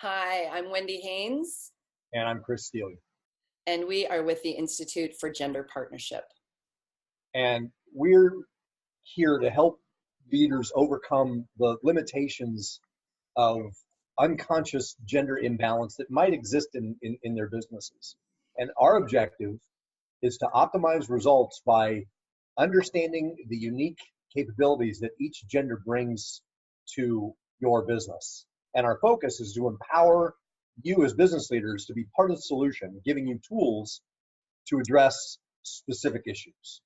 Hi, I'm Wendy Haynes, And I'm Chris Steele. and we are with the Institute for Gender Partnership. And we're here to help leaders overcome the limitations of unconscious gender imbalance that might exist in their businesses. And our objective is to optimize results by understanding the unique capabilities that each gender brings to your business. And our focus is to empower you as business leaders to be part of the solution, giving you tools to address specific issues.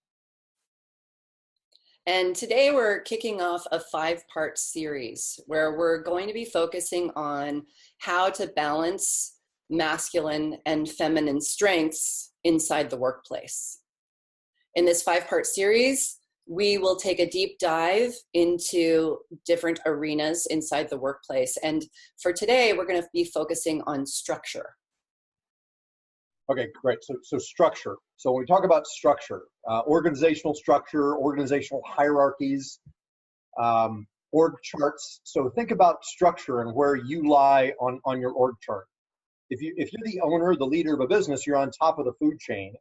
And today we're kicking off a 5-part series where we're going to be focusing on how to balance masculine and feminine strengths inside the workplace. In this 5-part series, we will take a deep dive into different arenas inside the workplace. And for today, we're going to be focusing on structure. Okay, great. So structure. So when we talk about structure, organizational hierarchies, org charts. So think about structure and where you lie on your org chart. If you're the owner, the leader of a business, you're on top of the food chain,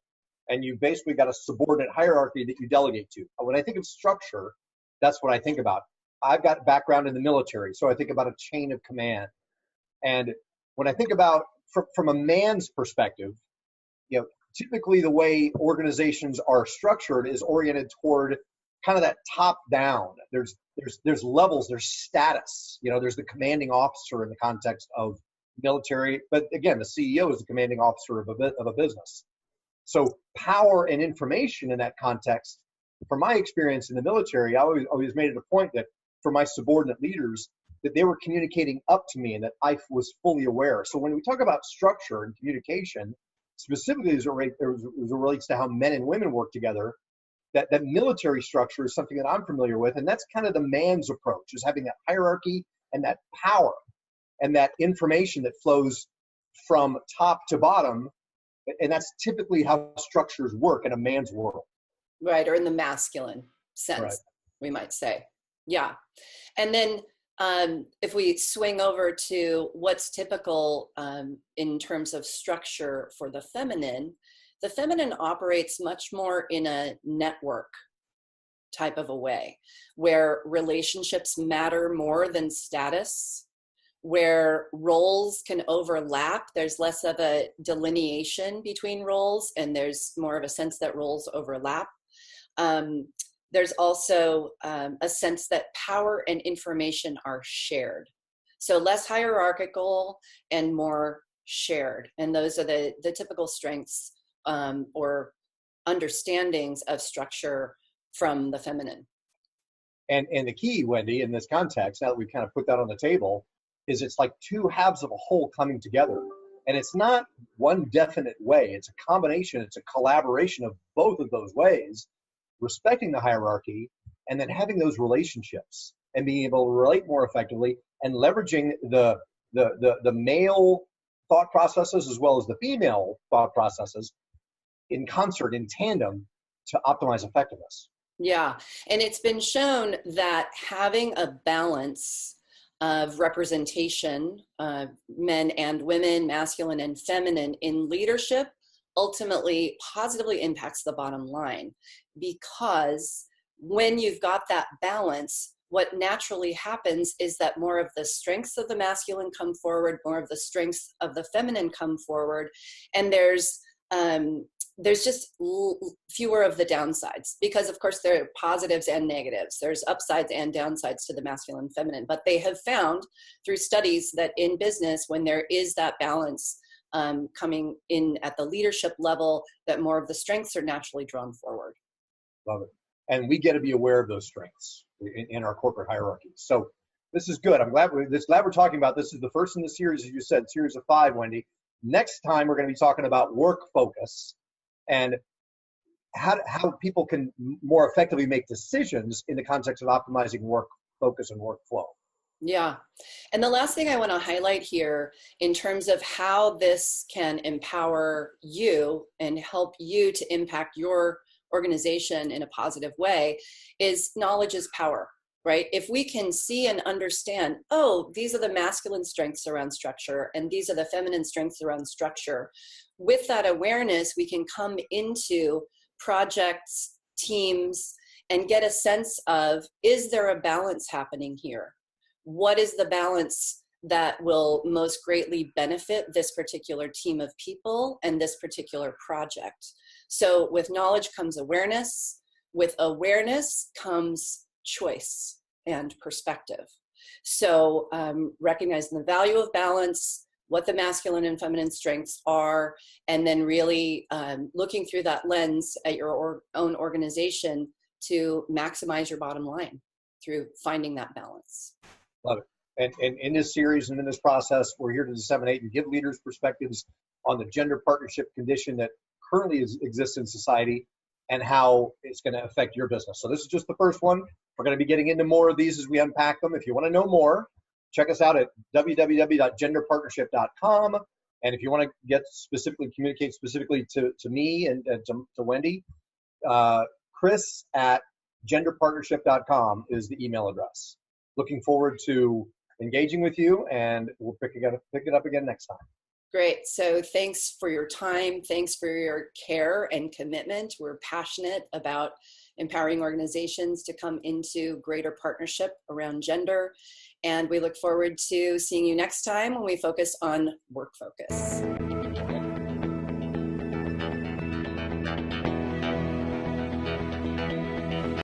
and you basically got a subordinate hierarchy that you delegate to. When I think of structure, that's what I think about. I've got background in the military, so I think about a chain of command. And when I think about from a man's perspective, typically the way organizations are structured is oriented toward kind of that top down. There's levels, there's status. There's the commanding officer in the context of military, but again, the CEO is the commanding officer of a business. So power and information in that context, from my experience in the military, I always made it a point that for my subordinate leaders, that they were communicating up to me and that I was fully aware. So when we talk about structure and communication, specifically as it relates to how men and women work together, that military structure is something that I'm familiar with. And that's kind of the man's approach, is having that hierarchy and that power and that information that flows from top to bottom. And that's typically how structures work in a man's world. Right, or in the masculine sense, right, we might say. Yeah. And then if we swing over to what's typical in terms of structure for the feminine operates much more in a network type of a way, where relationships matter more than status, where roles can overlap. There's less of a delineation between roles, and there's more of a sense that roles overlap. There's also a sense that power and information are shared. So less hierarchical and more shared. And those are the typical strengths or understandings of structure from the feminine. And the key, Wendy, in this context, now that we've kind of put that on the table, is it's like two halves of a whole coming together. And it's not one definite way. It's a combination. It's a collaboration of both of those ways, respecting the hierarchy, and then having those relationships and being able to relate more effectively and leveraging the male thought processes as well as the female thought processes in concert, in tandem, to optimize effectiveness. Yeah, and it's been shown that having a balance of representation, men and women, masculine and feminine, in leadership ultimately positively impacts the bottom line, because when you've got that balance, what naturally happens is that more of the strengths of the masculine come forward, more of the strengths of the feminine come forward, and there's just fewer of the downsides, because of course there are positives and negatives. There's upsides and downsides to the masculine and feminine, but they have found through studies that in business, when there is that balance coming in at the leadership level, that more of the strengths are naturally drawn forward. Love it. And we get to be aware of those strengths in our corporate hierarchies. So this is good. I'm glad we're talking about this. Is the first in the series, as you said, series of 5, Wendy. Next time, we're going to be talking about work focus and how people can more effectively make decisions in the context of optimizing work focus and workflow. Yeah. And the last thing I want to highlight here in terms of how this can empower you and help you to impact your organization in a positive way is knowledge is power. right? If we can see and understand, oh, these are the masculine strengths around structure and these are the feminine strengths around structure, with that awareness, we can come into projects, teams, and get a sense of, is there a balance happening here? What is the balance that will most greatly benefit this particular team of people and this particular project? So with knowledge comes awareness. With awareness comes choice and perspective. So recognizing the value of balance, what the masculine and feminine strengths are, and then really looking through that lens at your own organization to maximize your bottom line through finding that balance. Love it. And in this series and in this process, we're here to disseminate and give leaders perspectives on the gender partnership condition that currently exists in society and how it's going to affect your business. So this is just the first one. We're going to be getting into more of these as we unpack them. If you want to know more, check us out at www.genderpartnership.com. And if you want to communicate specifically to me and to Wendy, chris@genderpartnership.com is the email address. Looking forward to engaging with you, and we'll pick it up again next time. Great. So thanks for your time. Thanks for your care and commitment. We're passionate about empowering organizations to come into greater partnership around gender. And we look forward to seeing you next time when we focus on work focus.